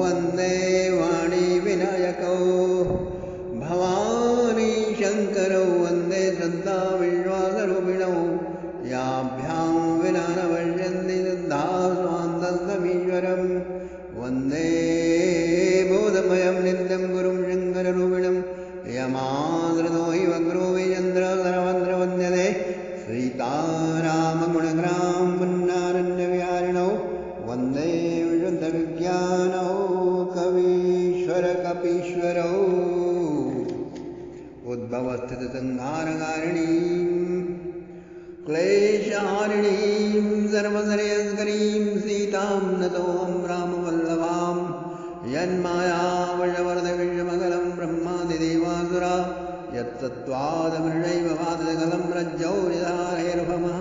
वन्दे वाणी विनायकौ भवानी शङ्करौ वन्दे श्रद्धा विश्वासरूपिणौ याभ्यां विना न पश्यन्ति श्रद्धास्वान्तस्तमीश्वरं वन्दे बोधमयं नित्यं गुरुं शङ्कररूपिणं यमादृतो हि वक्रो विचन्द्र सर्वत्र सीतारामगुणग्रां पुन्नारण्यविहारिणौ वन्दे विशुद्धविज्ञानौ कवीश्वरकपीश्वरौ उद्भवस्थितसंहारकारिणीं क्लेशहारिणीं सर्वश्रेयस्करीं सीतां नतोऽहं रामवल्लभां यन्मायावशवर्धविषमकलं ब्रह्मादिदेवासुरा यत्सत्त्वादमृषैव वादकलं रज्जौ निधारैर्भमः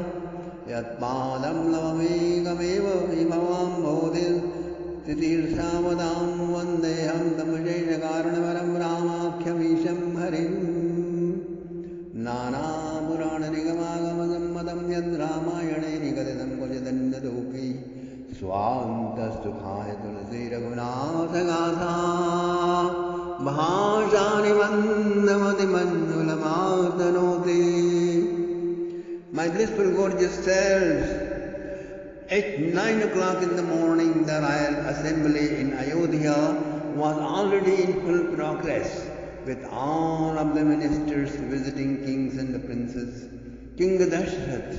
यत्पादं लवमेकमेव विभवां बोधिस्थितिर्षावदां वन्देऽहं तमशेषकारणवरं रामाख्यमीशं हरिम् नानापुराणनिगमागमसम्मतं यद् रामायणे निगदितं क्वचिदन्यतोऽपि स्वान्तस्तुखाय तुलसीरघुनाथगाथा भाषानिबन्धमतिमञ्जुलमातनोति. My blissful gorgeous selves, at 9 o'clock in the morning, the royal assembly in Ayodhya was already in full progress, with all of the ministers visiting kings and the princes. King Dashrath,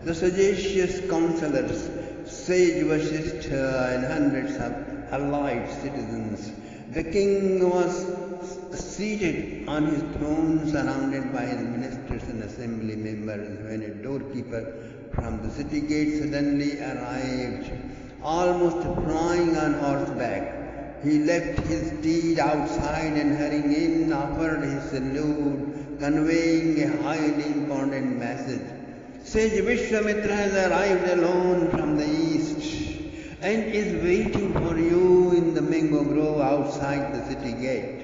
the sagacious counselors, sage Vasishtha and hundreds of allied citizens. The king was seated on his throne surrounded by his ministers and assembly members when a doorkeeper from the city gate suddenly arrived, almost flying on horseback. He left his steed outside and hurrying in offered his salute, conveying a highly important message. Sage Vishwamitra has arrived alone from the east and is waiting for you in the mango grove outside the city gate.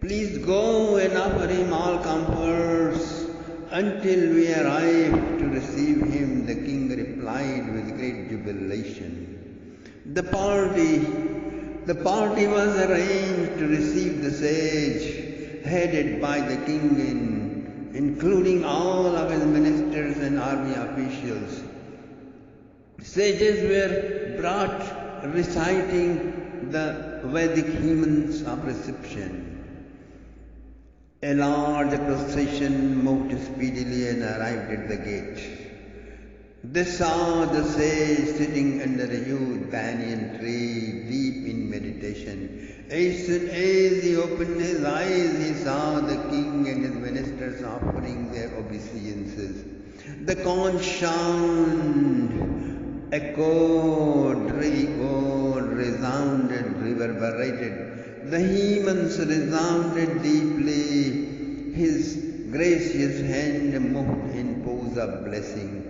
Please go and offer him all comforts until we arrive to receive him, the king replied with great jubilation. The party was arranged to receive the sage, headed by the king, including all of his ministers and army officials. Sages were brought reciting the Vedic hymns of reception. A large procession moved speedily and arrived at the gate. They saw the sage sitting under a huge banyan tree, deep in meditation. As soon as he opened his eyes, he saw the king and his ministers offering their obeisances. The conch sound echoed, re-echoed, resounded, reverberated. The hymns resounded deeply. His gracious hand moved in pose of blessing.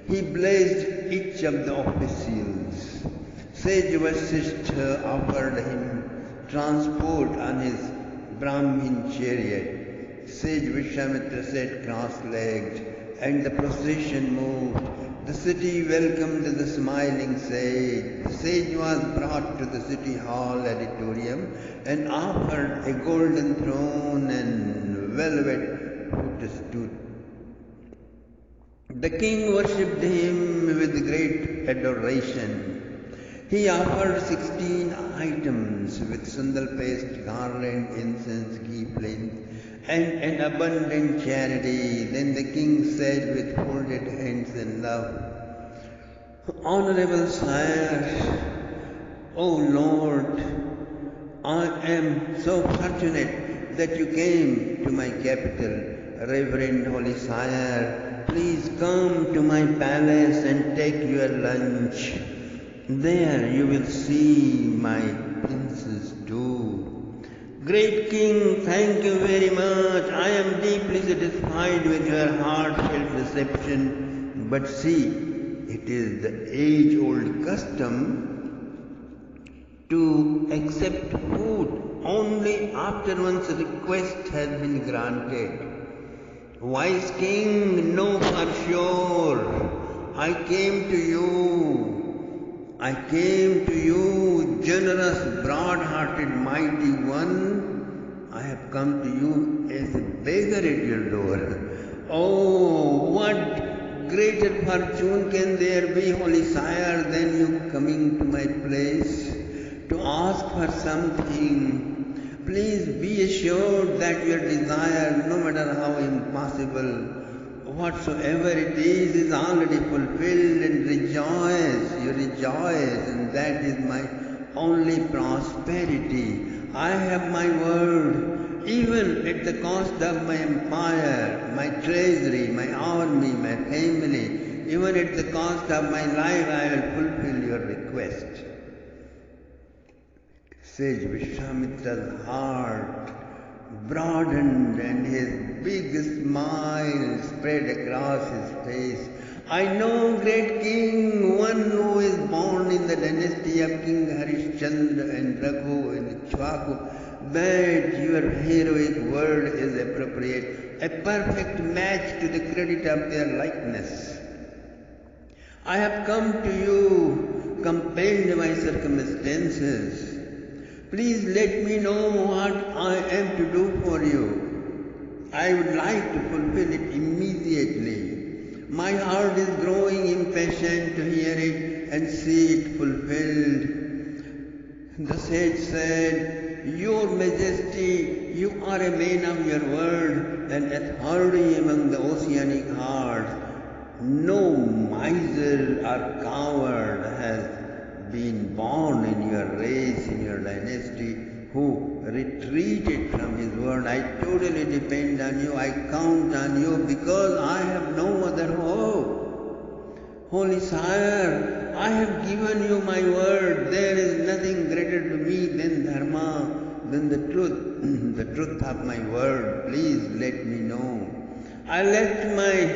He blessed each of the officials. Sage Vasishtha offered him transport on his Brahmin chariot. Sage Vishwamitra sat cross-legged and the procession moved. The city welcomed the smiling sage. The sage was brought to the city hall auditorium and offered a golden throne and velvet footstool. The king worshipped him with great adoration. He offered 16 items with sandal paste, garland, incense, ghee flakes, and an abundant charity. Then the king said with folded hands in love, Honorable sire, O Lord, I am so fortunate that you came to my capital. Reverend Holy Sire, please come to my palace and take your lunch. There you will see my princes too. Great King, thank you very much. I am deeply satisfied with your heartfelt reception. But see, it is the age-old custom to accept food only after one's request has been granted. Wise King, know for sure, I came to you I came to you, generous, broad-hearted, mighty one. I have come to you as a beggar at your door. Oh, what greater fortune can there be, Holy Sire, than you coming to my place to ask for something? Please be assured that your desire, no matter how impossible, whatsoever it is already fulfilled, and rejoice, you rejoice, and that is my only prosperity. I have my word, even at the cost of my empire, my treasury, my army, my family, even at the cost of my life, I will fulfill your request. Sage Vishwamitra's heart broadened and his big smile spread across his face. I know, great king, one who is born in the dynasty of King Harishchandra and Raghu and Chwaku, that your heroic word is appropriate, a perfect match to the credit of their likeness. I have come to you, compelled by circumstances. Please let me know what I am to do for you. I would like to fulfill it immediately. My heart is growing impatient to hear it and see it fulfilled. The sage said, Your Majesty, you are a man of your word, an authority among the oceanic hearts. No miser or coward has been born in your race, in your dynasty, who retreated from his word. I totally depend on you. I count on you because I have no other hope. Holy Sire, I have given you my word. There is nothing greater to me than dharma, than the truth of my word. Please let me know. I left my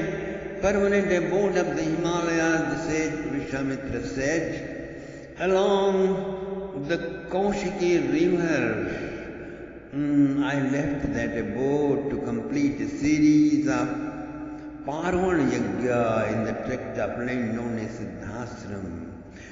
permanent abode of the Himalayas, the sage Vishwamitra said, along the Kaushiki river. I left that abode to complete a series of Parvan Yajna in the tract of land known as Siddhashram.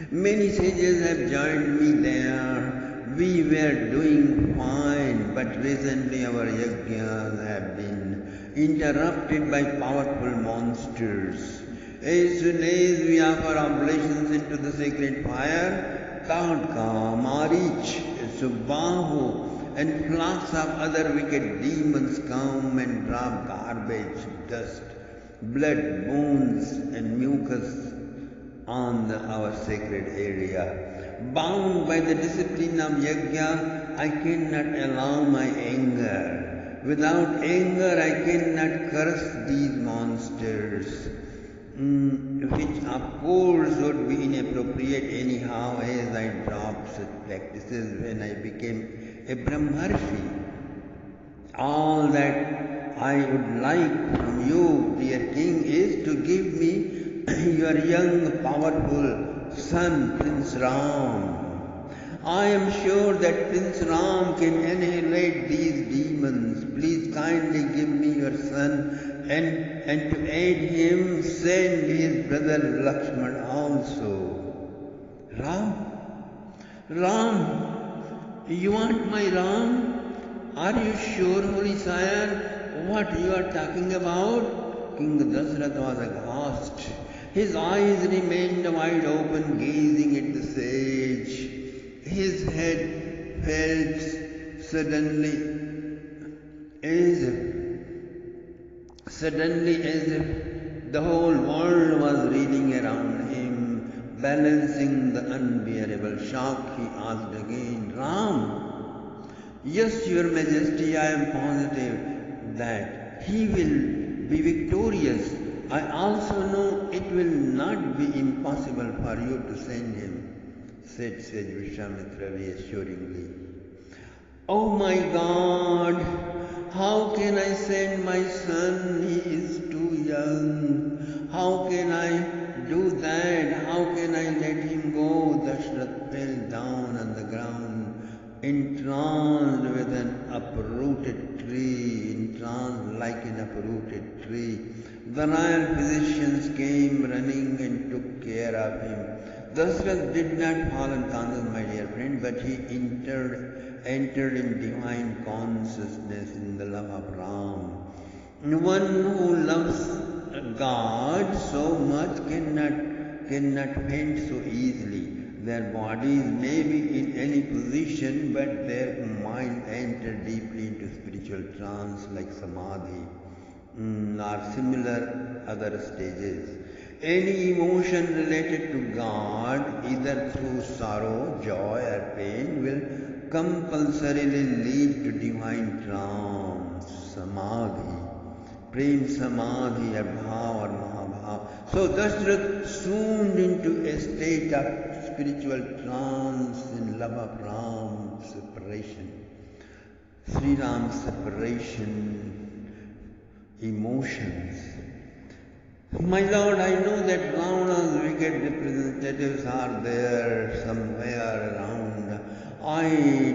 Many sages have joined me there. We were doing fine, but recently our yajnas have been interrupted by powerful monsters. As soon as we offer oblations into the sacred fire, Tadka, Marich, Subbahu, and flocks of other wicked demons come and drop garbage, dust, blood, bones, and mucus on our sacred area. Bound by the discipline of yajna, I cannot allow my anger. Without anger, I cannot curse these monsters. Which of course would be inappropriate anyhow, as I dropped such practices when I became a Brahmarshi. All that I would like from you, dear king, is to give me your young, powerful son, Prince Ram. I am sure that Prince Ram can annihilate these demons. Please kindly give me your son, and to aid him, send his brother Lakshman also. Ram, you want my Ram? Are you sure, Holy Sire, what you are talking about? King Dasharatha was aghast. His eyes remained wide open, gazing at the sage. His head felt suddenly as if the whole world was reeling around him. Balancing the unbearable shock, he asked again, Ram, yes, your Majesty, I am positive that he will be victorious. I also know it will not be impossible for you to send him, said Sage Vishwamitra reassuringly. Oh my God, how can I send my son? He is too young. How can I do that? How can I let him go? Dashrath fell down on the ground, entranced with an uprooted tree. tree, entranced like an uprooted tree. The royal physicians came running and took care of him. Dasrath did not fall unconscious, my dear friend, but he entered in divine consciousness in the love of Ram. One who loves God so much cannot faint so easily. Their bodies may be in any position, but their mind enters deeply into spiritual trance like samadhi or similar other stages. Any emotion related to God, either through sorrow, joy or pain, will compulsorily lead to divine trance, samadhi, prem samadhi or bhav or mahabhav. So Dashrath swooned into a state of spiritual trance in love of Ram, separation, Sri Ram separation, emotions. My Lord, I know that Ravana's wicked representatives are there somewhere around. I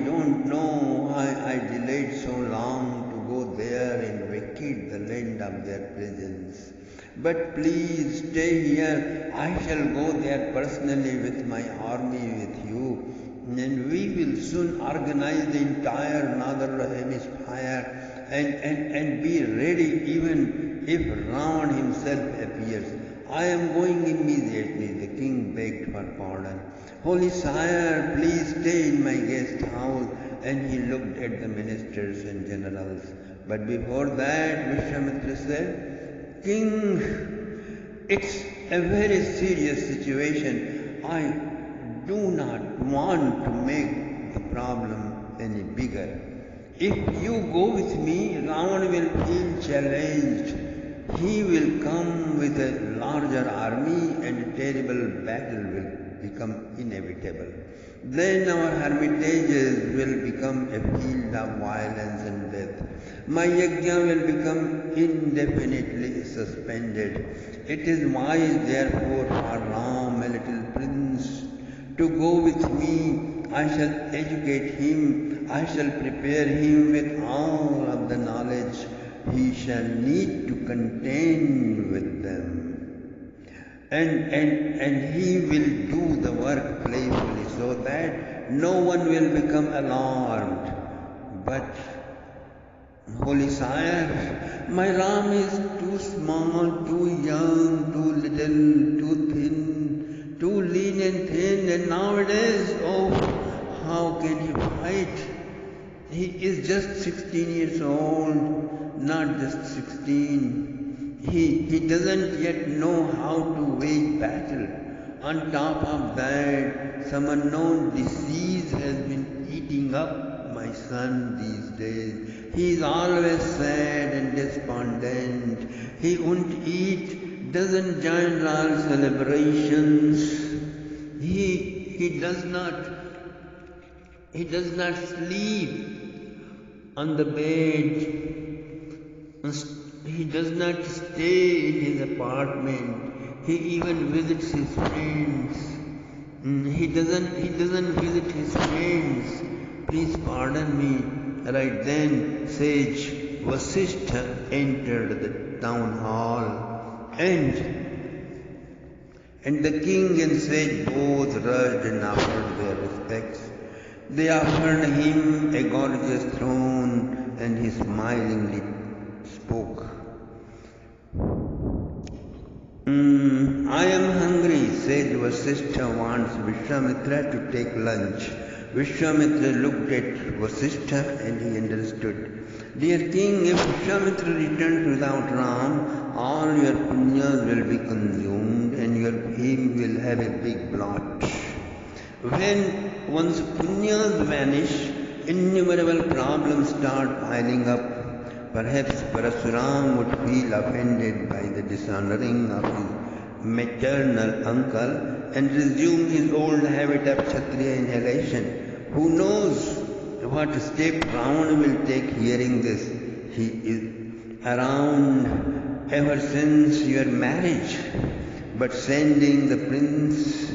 don't know why I delayed so long to go there and vacate the land of their presence. But please stay here. I shall go there personally with my army with you. And we will soon organize the entire northern hemisphere and be ready even if Ravan himself appears. I am going immediately. The king begged for pardon. Holy sire, please stay in my guest house. And he looked at the ministers and generals. But before that, Vishwamitra said, King, it's a very serious situation. I do not want to make the problem any bigger. If you go with me, Ravan will feel challenged. He will come with a larger army and a terrible battle will become inevitable. Then our hermitages will become a field of violence and death. My yajna will become indefinitely suspended. It is wise, therefore, for Ram, a little prince, to go with me. I shall educate him. I shall prepare him with all of the knowledge he shall need to contend with them. And he will do the work playfully so that no one will become alarmed. But, Holy Sire, my Ram is too small, too young, too little, too thin, too lean and thin, and nowadays, oh, how can he fight? He is just 16 years old, not just 16. He doesn't yet know how to wage battle. On top of that, some unknown disease has been eating up my son these days. He is always sad and despondent. He won't eat, doesn't join our celebrations. He does not sleep on the bed. He does not stay in his apartment. He even visits his friends. He doesn't visit his friends. Please pardon me. Right then, sage Vasishtha entered the town hall, and the king and sage both rushed and offered their respects. They offered him a gorgeous throne, and he smilingly spoke. I am hungry, said Vasishtha wants Vishwamitra to take lunch. Vishwamitra looked at Vasishtha and he understood. Dear king, if Vishwamitra returns without Ram, all your punyas will be consumed and your fame will have a big blot. When one's punyas vanish, innumerable problems start piling up. Perhaps Parasuram would feel offended by the dishonoring of his maternal uncle and resume his old habit of Kshatriya inhalation. Who knows what step Ravana will take hearing this? He is around ever since your marriage. But sending the prince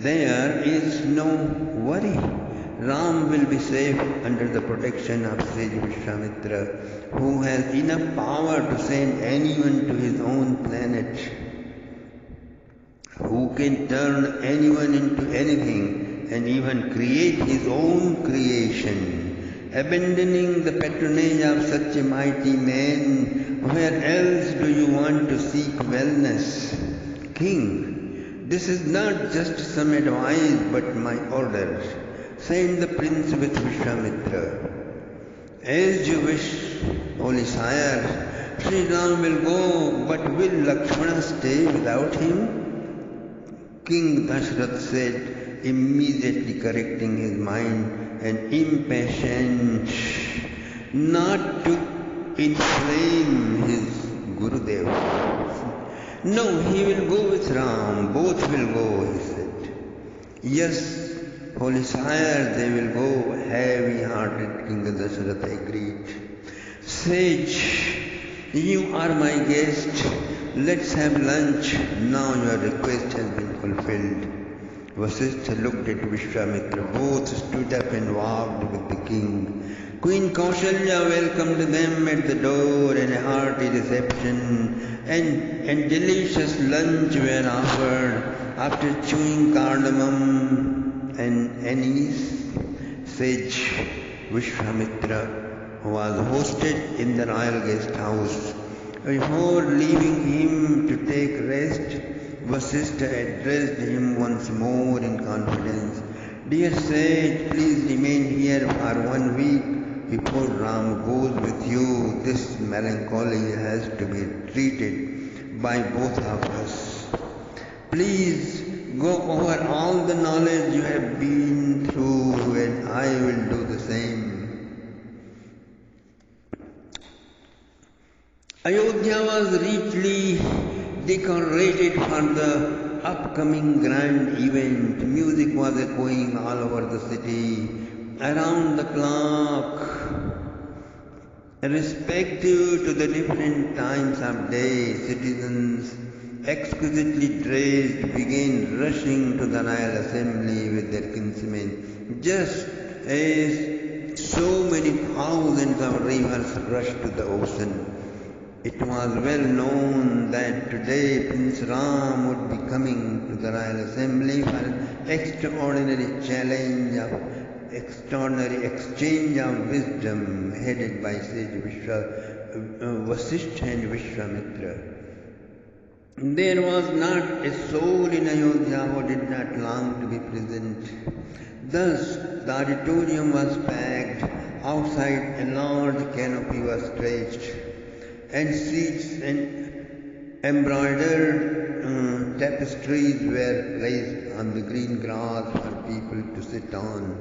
there is no worry. Ram will be safe under the protection of sage Vishwamitra, who has enough power to send anyone to his own planet, who can turn anyone into anything and even create his own creation. Abandoning the patronage of such a mighty man, where else do you want to seek wellness? King, this is not just some advice but my order. Send the prince with Vishwamitra. As you wish, holy sire. Sri Ram will go, but will Lakshmana stay without him? King Dashrath said, immediately correcting his mind and impatient not to inflame his Gurudev. No, he will go with Ram, both will go, he said. Yes, holy sire, they will go, heavy-hearted King Dashrath agreed. Sage, you are my guest, let's have lunch, now your request has been fulfilled. Vasishtha looked at Vishwamitra, both stood up and walked with the king. Queen Kaushalya welcomed them at the door, and a hearty reception and delicious lunch were offered. After chewing cardamom and anise, sage Vishwamitra was hosted in the royal guest house. Before leaving him to take rest, Vasishtha addressed him once more in confidence. Dear sage, please remain here for 1 week. Before Ram goes with you, this melancholy has to be treated by both of us. Please go over all the knowledge you have been through, and I will do the same. Ayodhya was richly decorated for the upcoming grand event. Music was echoing all over the city, around the clock, respective to the different times of day. Citizens, exquisitely dressed, began rushing to the royal assembly with their kinsmen, just as so many thousands of rivers rush to the ocean. It was well known that today Prince Ram would be coming to the royal assembly for an extraordinary exchange of wisdom headed by sage Vasishtha and Vishwamitra. There was not a soul in Ayodhya who did not long to be present. Thus the auditorium was packed. Outside a large canopy was stretched, and seats and embroidered tapestries were placed on the green grass for people to sit on.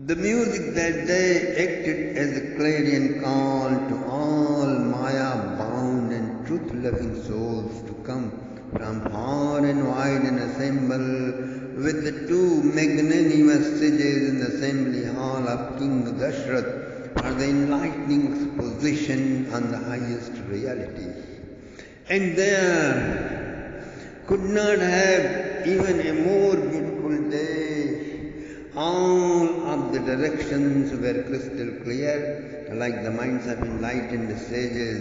The music that day acted as a clarion call to all Maya-bound and truth-loving souls to come from far and wide and assemble with the two magnanimous sages in the assembly hall of King Dashrath for the enlightening exposition on the highest reality. And there could not have even a more beautiful day. All of the directions were crystal clear, like the minds of enlightened sages,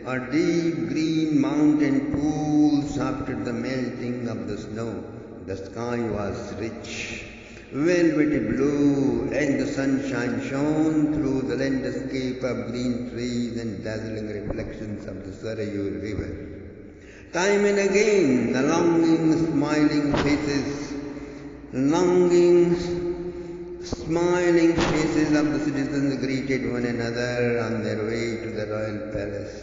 or deep green mountain pools after the melting of the snow. The sky was rich, velvety blue, and the sunshine shone through the landscape of green trees and dazzling reflections of the Sarayu river. Time and again, the longing, smiling faces of the citizens greeted one another on their way to the royal palace.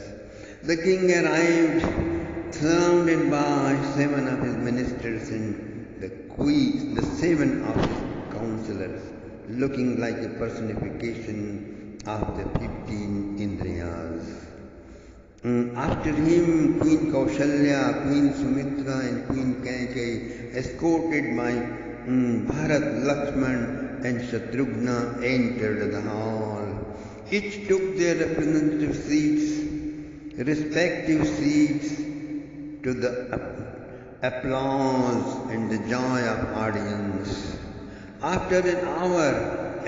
The king arrived, surrounded by 7 of his ministers and the 7 of his counselors, looking like a personification of the 15 Indriyas. After him, Queen Kaushalya, Queen Sumitra and Queen Kaikeyi, escorted by Bharat, Lakshman and Shatrughna, entered the hall. Each took their respective seats to the applause and the joy of audience. After an hour,